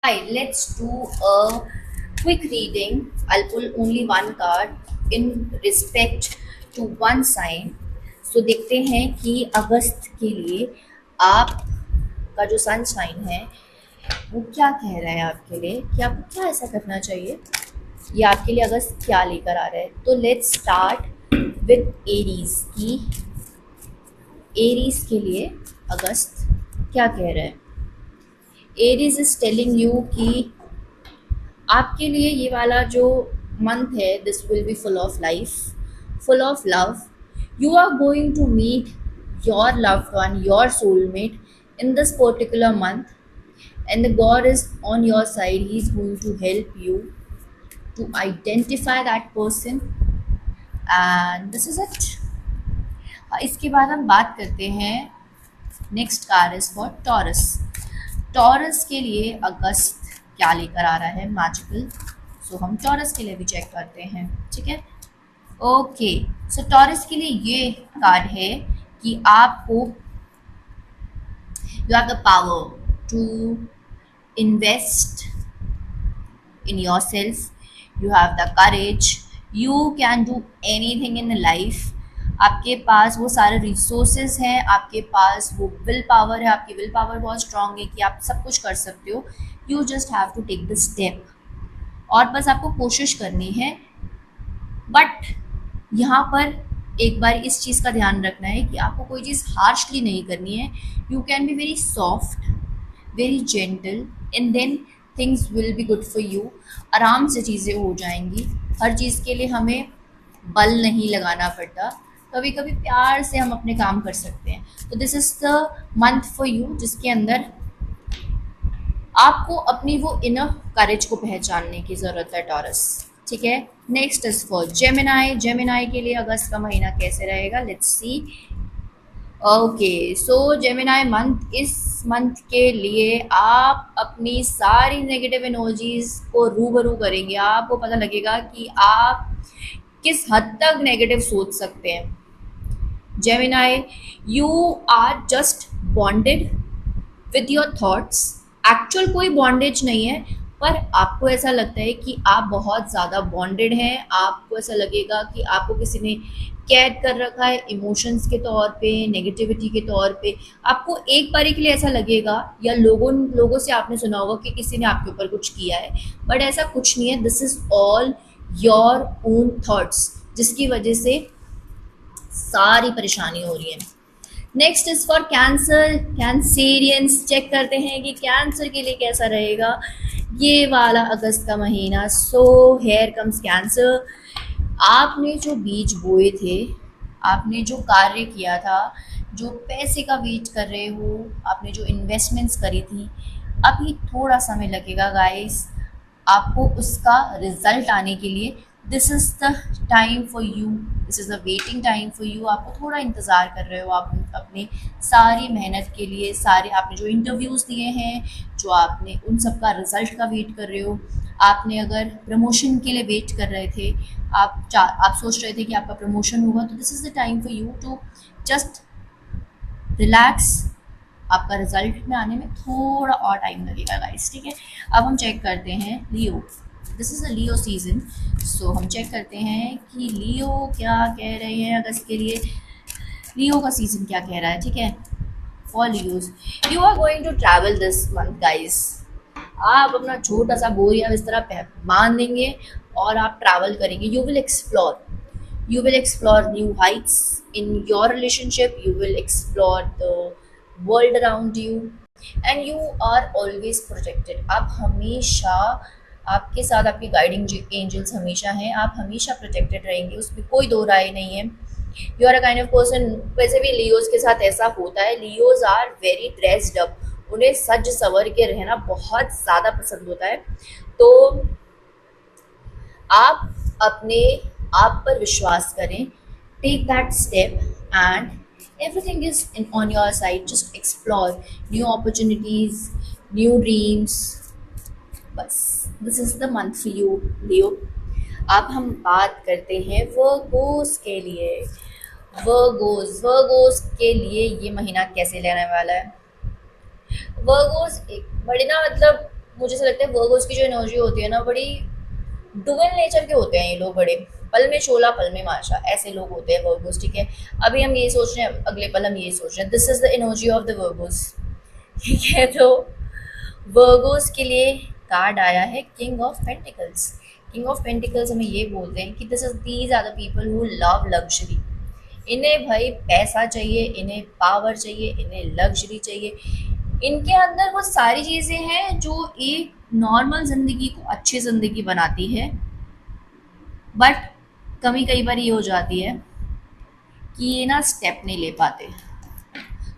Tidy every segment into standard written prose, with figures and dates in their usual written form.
Hi, let's do a quick reading. I'll pull only one card in respect to one sign. So देखते हैं कि अगस्त के लिए आपका जो सन साइन है वो क्या कह रहा है आपके लिए, कि आपको क्या ऐसा करना चाहिए, या आपके लिए अगस्त क्या लेकर आ रहा है। तो लेट्स स्टार्ट विथ एरीज की एरीज के लिए अगस्त क्या कह रहा है। एरीज इज टेलिंग यू कि आपके लिए ये वाला जो मंथ है, this will be full of life, full of love. You are going to meet your loved one, your soulmate in this particular month, and the god is on your side. He is going to help you to identify that person, and this is it. इसके बाद हम बात करते हैं, next car is for taurus. Taurus के लिए अगस्त क्या लेकर आ रहा है मैजिकल। सो हम टॉरस के लिए भी चेक करते हैं, ठीक है। ओके, सो टॉरस के लिए ये कार्ड है कि आपको, you have the power to invest in yourself, you have the courage, you can do anything in life। आपके पास वो सारे रिसोर्सेज हैं, आपके पास वो विल पावर है, आपकी विल पावर बहुत स्ट्रांग है कि आप सब कुछ कर सकते हो। You just have to take the step, और बस आपको कोशिश करनी है। बट यहाँ पर एक बार इस चीज़ का ध्यान रखना है कि आपको कोई चीज़ हार्शली नहीं करनी है। You can be very soft, very gentle, and then things will be good for you. आराम से चीज़ें हो जाएंगी। हर चीज़ के लिए हमें बल नहीं लगाना पड़ता, कभी कभी प्यार से हम अपने काम कर सकते हैं। तो this is the month for you, जिसके अंदर आपको अपनी वो इनर करेज को पहचानने की ज़रूरत है टॉरस, ठीक है। Next is for Gemini. Gemini के लिए अगस्त का महीना कैसे रहेगा, let's see. Okay, so Gemini month, इस मंथ के लिए आप अपनी सारी नेगेटिव एनर्जीज को रूबरू करेंगे। आपको पता लगेगा कि आप किस हद तक नेगेटिव सोच सकते हैं। Gemini, you are just bonded with your thoughts. Actual कोई बॉन्डेज नहीं है, पर आपको ऐसा लगता है कि आप बहुत ज़्यादा बॉन्डेड हैं। आपको ऐसा लगेगा कि आपको किसी ने कैद कर रखा है इमोशंस के तौर पे, नेगेटिविटी के तौर पे। आपको एक बारी के लिए ऐसा लगेगा, या लोगों से आपने सुना होगा कि किसी ने आपके ऊपर कुछ किया है, बट ऐसा कुछ नहीं है। This is all your own thoughts, जिसकी वजह से सारी परेशानी हो रही है। Next is for Cancer. Cancerians, check करते हैं कि कैंसर के लिए कैसा रहेगा ये वाला अगस्त का महीना। So here comes cancer. आपने जो बीज बोए थे, आपने जो कार्य किया था, जो पैसे का वेट कर रहे हो, आपने जो इन्वेस्टमेंट्स करी थी, अभी थोड़ा समय लगेगा गाइस आपको उसका रिजल्ट आने के लिए। This is the time for you, this is the waiting time for you. आपको थोड़ा इंतज़ार कर रहे हो आप अपने सारी मेहनत के लिए, सारे आपने जो इंटरव्यूज़ दिए हैं, जो आपने उन सब का रिज़ल्ट का वेट कर रहे हो। आपने अगर प्रमोशन के लिए वेट कर रहे थे, आप सोच रहे थे कि आपका प्रमोशन होगा, तो this is the time for you to just relax. आपका रिजल्ट में आने में थोड़ा और टाइम लगेगा गाइस, ठीक है। अब हम चेक करते हैं Leo. This is a Leo season. So हम चेक करते हैं कि लियो क्या कह रहे हैं अगस्त के लिए। लियो का सीजन क्या कह रहा है, ठीक है। For Leos, you are going to travel this month guys. आप अपना छोटा सा बोरिया बिस्तर बांध देंगे और आप ट्रैवल करेंगे। You will explore, you will explore new heights in your relationship, you will explore the world around you, and you are always protected। आप हमेशा, आपके साथ आपकी गाइडिंग एंजल्स हमेशा हैं, आप हमेशा प्रोटेक्टेड रहेंगे, उसमें कोई दो राय नहीं है। You are a kind of person, वैसे भी लियोज के साथ ऐसा होता है, Leos are very dressed up, उन्हें सज सवर के रहना बहुत ज़्यादा पसंद होता है। तो आप अपने आप पर विश्वास करें, take that step, and everything is in on your side. Just explore new opportunities, new dreams. बस this is the month for you Leo. अब हम बात करते हैं वर्गोस के लिए। वर्गोस के लिए ये महीना कैसे लेने वाला है। वर्गोस एक बड़े ना, मतलब मुझे ऐसा लगता है वर्गोस की जो एनर्जी होती है ना, बड़ी डुअल नेचर के होते हैं ये लोग, बड़े पल में शोला पल में माशा, ऐसे लोग होते हैं वर्गोस, ठीक है। अभी हम ये सोच रहे हैं, अगले पल हम ये सोच रहे हैं, this is the energy of the Virgos, ठीक है। तो वर्गोस के लिए कार्ड आया है king of pentacles. King of pentacles हमें ये बोलते हैं कि this is these are the people who love luxury. इन्हें भाई पैसा चाहिए, इन्हें पावर चाहिए, इन्हें लग्जरी चाहिए। इनके अंदर वो सारी चीज़ें हैं जो एक नॉर्मल ज़िंदगी को अच्छी ज़िंदगी बनाती है। बट कमी कई बार ये हो जाती है कि ये ना स्टेप नहीं ले पाते।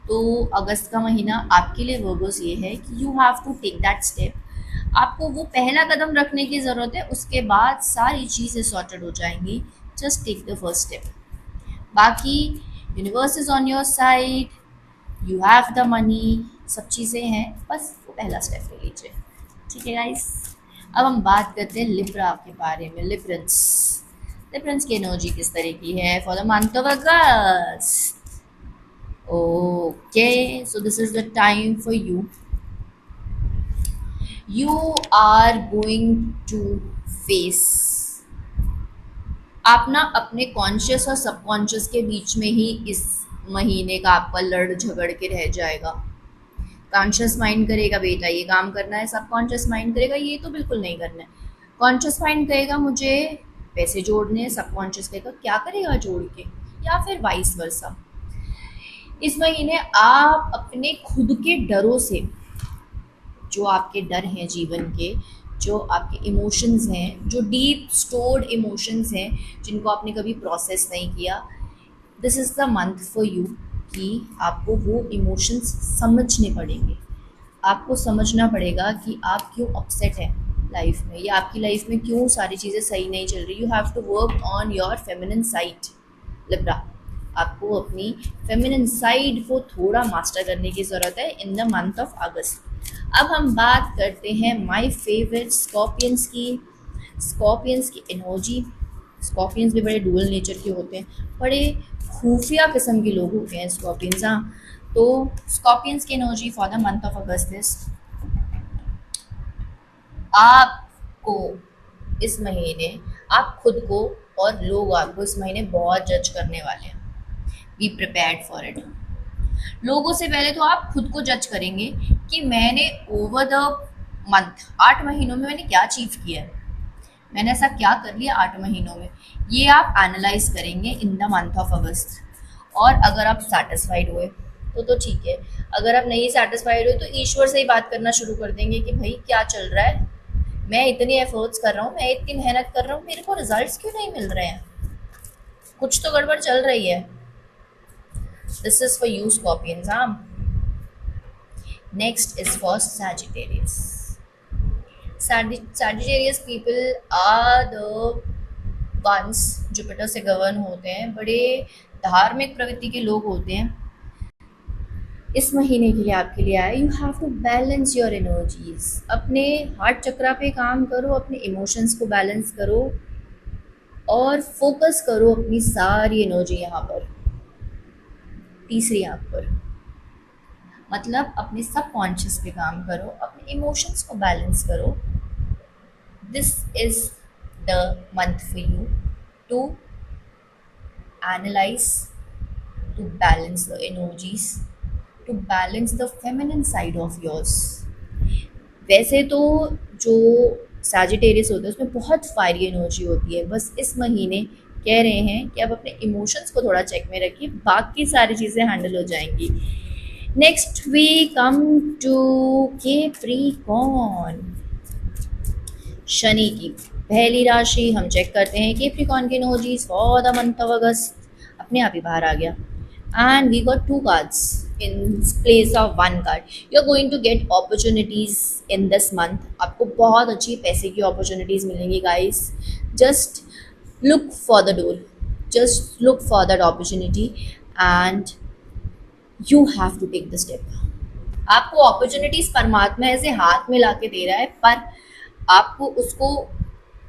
तो अगस्त का महीना आपके लिए वर्गोस ये है कि you have to take that step. आपको वो पहला कदम रखने की ज़रूरत है, उसके बाद सारी चीज़ें सॉर्टेड हो जाएंगी। Just take the first step. बाकी universe is on your side, you have the money, सब चीज़ें हैं, बस वो पहला स्टेप ले लीजिए, ठीक है गाइस। अब हम बात करते हैं लिब्रा के बारे में। लिब्रंस, लिब्रंस की एनर्जी किस तरह की है for the month of August. Okay, so this is the time for you. You are going to face, आप ना अपने कॉन्शियस और सबकॉन्शियस के बीच में ही इस महीने का आपका लड़ झगड़ के रह जाएगा। कॉन्शियस माइंड करेगा बेटा ये काम करना है, सबकॉन्शियस माइंड करेगा ये तो बिल्कुल नहीं करना है। कॉन्शियस माइंड कहेगा मुझे पैसे जोड़ने हैं, सबकॉन्शियस कहेगा क्या करेगा जोड़ के, या फिर वाइस वर्सा। इस महीने आप अपने खुद के डरों से, जो आपके डर हैं जीवन के, जो आपके इमोशंस हैं, जो डीप स्टोर्ड इमोशंस हैं जिनको आपने कभी प्रोसेस नहीं किया, this is the month for you कि आपको वो इमोशंस समझने पड़ेंगे। आपको समझना पड़ेगा कि आप क्यों अपसेट हैं लाइफ में, या आपकी लाइफ में क्यों सारी चीज़ें सही नहीं चल रही। You have to work on your feminine side Libra. आपको अपनी फेमिनिन साइड को थोड़ा मास्टर करने की ज़रूरत है इन द मंथ ऑफ अगस्त। अब हम बात करते हैं माय फेवरेट स्कॉर्पियंस की। स्कॉर्पियंस की एनर्जी, स्कॉर्पियंस भी बड़े डुअल नेचर के होते हैं, बड़े खुफिया किस्म के लोग होते हैं स्कॉर्पियंस। हाँ, तो स्कॉर्पियंस की energy for the month of August is, आपको इस महीने, आप खुद को और लोग आपको इस महीने बहुत जज करने वाले हैं। Be prepared for it. लोगों से पहले तो आप खुद को जज करेंगे कि मैंने ओवर द मंथ 8 महीनों में मैंने क्या अचीव किया है, मैंने ऐसा क्या कर लिया 8 महीनों में, ये आप एनालाइज करेंगे इन द मंथ ऑफ अगस्त। और अगर आप सेटिस्फाइड हुए तो ठीक है, अगर आप नहीं सेटिस्फाइड हुए तो ईश्वर से ही बात करना शुरू कर देंगे कि भाई क्या चल रहा है, मैं इतनी एफर्ट्स कर रहा हूँ, मैं इतनी मेहनत कर रहा हूँ, मेरे को रिजल्ट्स क्यों नहीं मिल रहे हैं, कुछ तो गड़बड़ चल रही है। This is for you scorpions. हाँ, next is for Sagittarius. Sagittarius people are the ones Jupiter से गवर्न होते हैं, बड़े धार्मिक प्रवृत्ति के लोग होते हैं। इस महीने के लिए आपके लिए आया, you have to balance your energies. अपने हार्ट चक्रा पे काम करो, अपने इमोशंस को बैलेंस करो और फोकस करो अपनी सारी एनर्जी यहाँ पर, तीसरी आंख पर। मतलब अपने सबकॉन्शियस पे काम करो, अपने इमोशंस को बैलेंस करो। This is the month for you to analyse, to balance the energies, to balance the feminine side of yours. वैसे तो जो सैजिटेरियस होता है उसमें बहुत फायरी एनर्जी होती है, बस इस महीने कह रहे हैं कि आप अपने इमोशंस को थोड़ा चेक में रखिए, बाकी सारी चीज़ें हैंडल हो जाएंगी। Next we come to Capricorn. Shani की पहली राशि हम चेक करते हैं। कैप्रिकॉर्न की energies for the month of August अपने आप ही बाहर आ गया, and we got 2 cards in place of 1 card. You're going to get opportunities in this month. आपको बहुत अच्छी पैसे की opportunities मिलेंगी guys. Just look for the door. Just look for that opportunity and you have to take the step. आपको opportunities परमात्मा ऐसे हाथ में ला के दे रहा है, पर आपको उसको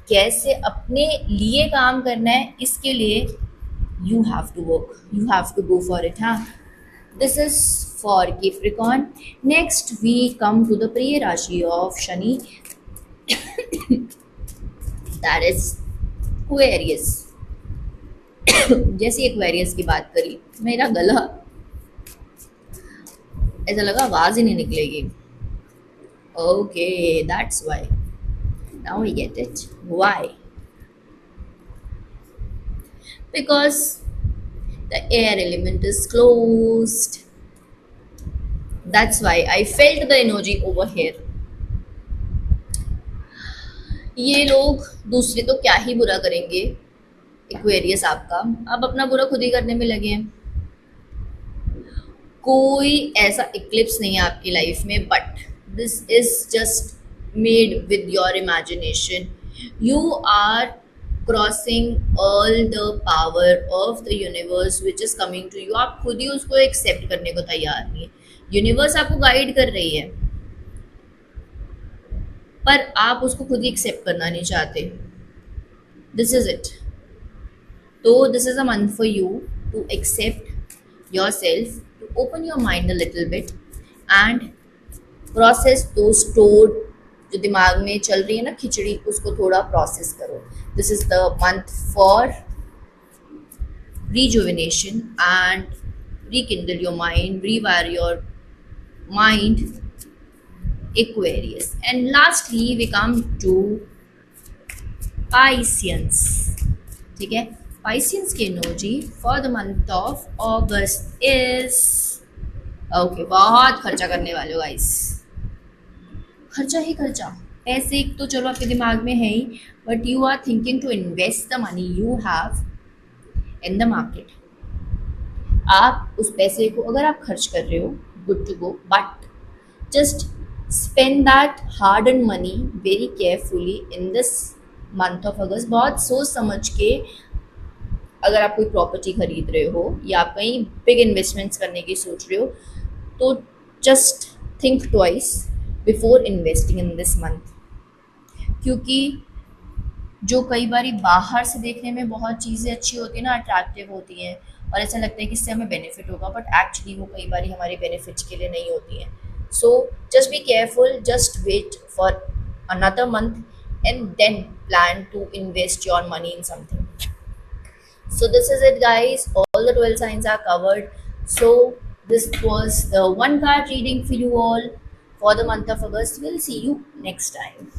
कैसे अपने लिए काम करना है, इसके लिए you have to work. You have to go for it. हाँ, This is for Capricorn. Next, we come to the Priya Rashi of Shani, that is Aquarius. जैसे एक्वेरियस की बात करी, मेरा गला ऐसा लगा आवाज ही नहीं निकलेगी. Okay, that's why. Now we get it. Why? Because the air element is closed. That's why I felt the energy over here. ये लोग दूसरे तो क्या ही बुरा करेंगे, एक्वेरियस आपका, अब अपना बुरा खुद ही करने में लगे हैं. कोई ऐसा इक्लिप्स नहीं है आपकी लाइफ में, but this is just made with your imagination. You are crossing all the power of the universe which is coming to you. आप खुद ही उसको एक्सेप्ट करने को तैयार नहीं है. यूनिवर्स आपको गाइड कर रही है, पर आप उसको खुद ही एक्सेप्ट करना नहीं चाहते. This is it. तो this is a month for you to accept yourself, to open your mind a little bit and process दो स्टोर्ड जो दिमाग में चल रही है ना खिचड़ी, उसको थोड़ा प्रोसेस करो. This is the month for rejuvenation and rekindle your mind, rewire your mind, Aquarius. And lastly we come to Pisceans. ठीक है, Pisceans की energy for the month of August is okay. बहुत खर्चा करने वाले हो गाइस, खर्चा ही खर्चा. पैसे तो चलो आपके दिमाग में है ही, but you are thinking to invest the money you have in the market. आप उस पैसे को अगर आप खर्च कर रहे हो, good to go, but just spend that hard and money very carefully in this month of August. बहुत सोच समझ के, अगर आप कोई प्रॉपर्टी खरीद रहे हो या आप कहीं बिग इन्वेस्टमेंट्स करने की सोच रहे हो, तो just think twice before investing in this month. क्योंकि जो कई बार बाहर से देखने में बहुत चीज़ें अच्छी होती है ना, अट्रैक्टिव होती हैं, और ऐसा लगता है कि इससे हमें बेनिफिट होगा, बट एक्चुअली वो कई बार हमारे बेनिफिट्स के लिए नहीं होती हैं. So just be careful, just wait for another month and then plan to invest your money in something. So this is it guys, all the 12 signs are covered. So this was the one card reading for you all for the month of August. We'll see you next time.